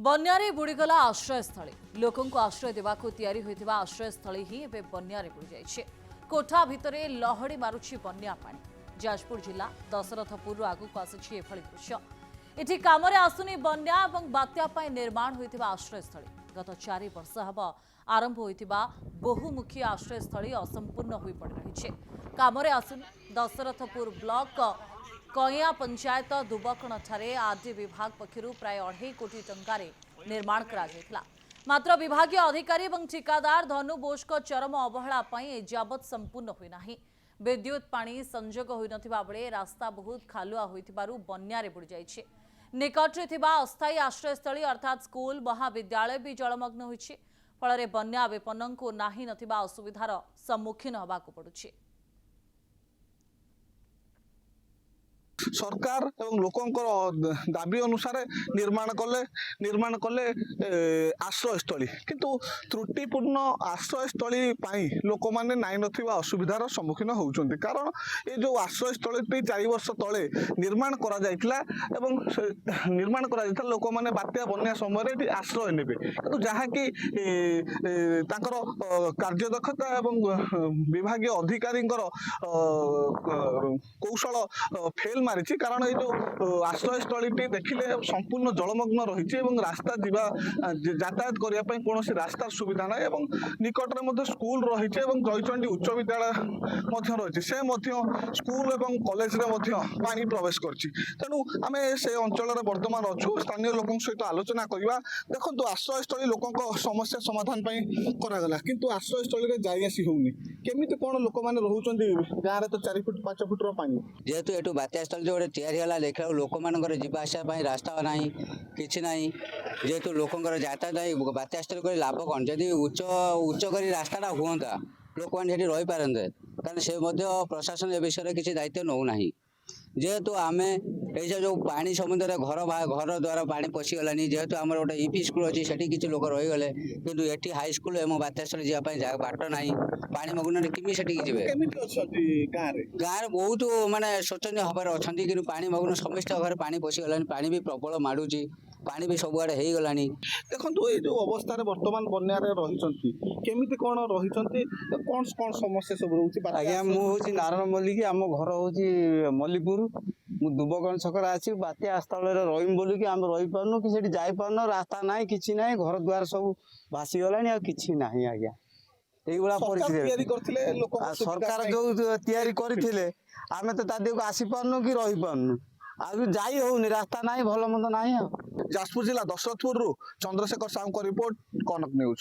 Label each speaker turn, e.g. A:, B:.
A: ବନ୍ୟାରେ ବୁଡ଼ିଗଲା ଆଶ୍ରୟସ୍ଥଳୀ ଲୋକଙ୍କୁ ଆଶ୍ରୟ ଦେବାକୁ ତିଆରି ହୋଇଥିବା ଆଶ୍ରୟସ୍ଥଳୀ ହିଁ ଏବେ ବନ୍ୟାରେ ବୁଡ଼ିଯାଇଛି। କୋଠା ଭିତରେ ଲହଡ଼ି ମାରୁଛି ବନ୍ୟା ପାଣି। ଯାଜପୁର ଜିଲ୍ଲା ଦଶରଥପୁରରୁ ଆଗକୁ ଆସିଛି ଏଭଳି ଦୃଶ୍ୟ। ଏଠି କାମରେ ଆସୁନି ବନ୍ୟା ଏବଂ ବାତ୍ୟା ପାଇଁ ନିର୍ମାଣ ହୋଇଥିବା ଆଶ୍ରୟସ୍ଥଳୀ। ଗତ 4 ବର୍ଷ ହେବ ଆରମ୍ଭ ହୋଇଥିବା ବହୁମୁଖୀ ଆଶ୍ରୟସ୍ଥଳୀ ଅସମ୍ପୂର୍ଣ୍ଣ ହୋଇପଡ଼ି ରହିଛି। କାମରେ ଆସୁନି ଦଶରଥପୁର ବ୍ଲକ कइया पंचायत दुबकणठारे आरडी विभाग पक्षरु प्राय 2.5 कोटी टंकार निर्माण करा जायतिला। मात्र विभागीय अधिकारी और ठिकादार धनु बोस चरम अवहेला एजावत संपूर्ण होई नाही। विद्युत पानी संजोग होई नथिबा बेले रास्ता बहुत खालुआ होइतिबारु बन्यारे बुडी जायछि। निकटरे थिबा अस्थायी आश्रयस्थली अर्थात स्कूल महाविद्यालय भी जलमग्न होइछि। फଳରେ बन्या विपन्नଙ୍କୁ नाही नथिबा असुविधार सम्मुखीन हबाकु पडुछि।
B: सरकार एवं लोकंकर दाबी अनुसार निर्माण कले आश्रयस्थली किंतु त्रुटिपूर्ण आश्रयस्थली लोक मैंने नाई नथिबा असुविधार सम्मुखीन होउछन्ति। कारण ये जो आश्रयस्थली 4 वर्ष तले निर्माण करा जायतिला एवं निर्माण करा जायतिला लोक मैंने बात्या बन्या समय आश्रय नेबे किंतु जहा कि तांकर कार्यदक्षता एवं विभागीय अधिकारींकर कौशल फेल मारी। कारण ये जो आश्रयस्थली देखिले संपूर्ण जलमग्न रही रास्ता जीवा यातायात करने कौन रास्तार सुविधा ना निकटरे स्कूल रही जयचंडी उच्च विद्यालय रही से स्कूल और कॉलेज पानी प्रवेश करेणु आम से अंचल बर्तमान अच्छु स्थानीय लोक सहित आलोचना करवा। देखो आश्रयस्थली लोक समस्या समाधान करागला किंतु आश्रयस्थली जाइसी होनी केमी कौन लोक मैंने रोच गाँव तो 4 फुट 5 फुट पानी
C: जेहेतु एटू बात्यास्थल जो या देखा लोक मान जावासवाई रास्ता ना कि ना जेहेतु लोकंर यातायात नहीं बात्यास्थल कर लाभ कौन जदि उच्च उच्च कर रास्ताटा हुआ लोक मैंने रही पारते कारण से प्रशासन ए विषय किसी दायित्व नौ ना जेहेतु आम ये जो पानी समुद्र घर घर द्वारा पानी पशिगलानी जेहेतु आम गोटे यूपी स्कूल अच्छी से किसी लोक रहीगले कितु ये हाईस्कल और बात्यास्थल जावाई बाट ना पानी मग्न किमी से गाँव बहुत माने शोचनीय हबार अच्छा कि पानी मग्न समस्त घर पानी पशिगलानी पानी भी प्रबल माड़ुची पानी भी सबुआड़े हो गला।
B: देखो ये जो अवस्था बर्तमान बन्यार रही केमी कौन रही कौन कौन समस्या सब रोचे?
D: आज्ञा मुझे नारायण मल्लिक आम घर हूँ मल्लिपुर मु दुबकण छक आसी बात्या स्थल रही बोलिकी आम रही पार्न कि जापारन रास्ता ना कि ना घर द्वार सब भासीगला कि ना आज्ञा सरकार जो तैयारी करथिले आमे तो तादी को आसी पारनु कि रही पारनु आज जाई होनी रास्ता ना भल मंद ना।
B: जाजपुर जिला दशरथपुर चंद्रशेखर साहू रिपोर्ट कनक न्यूज।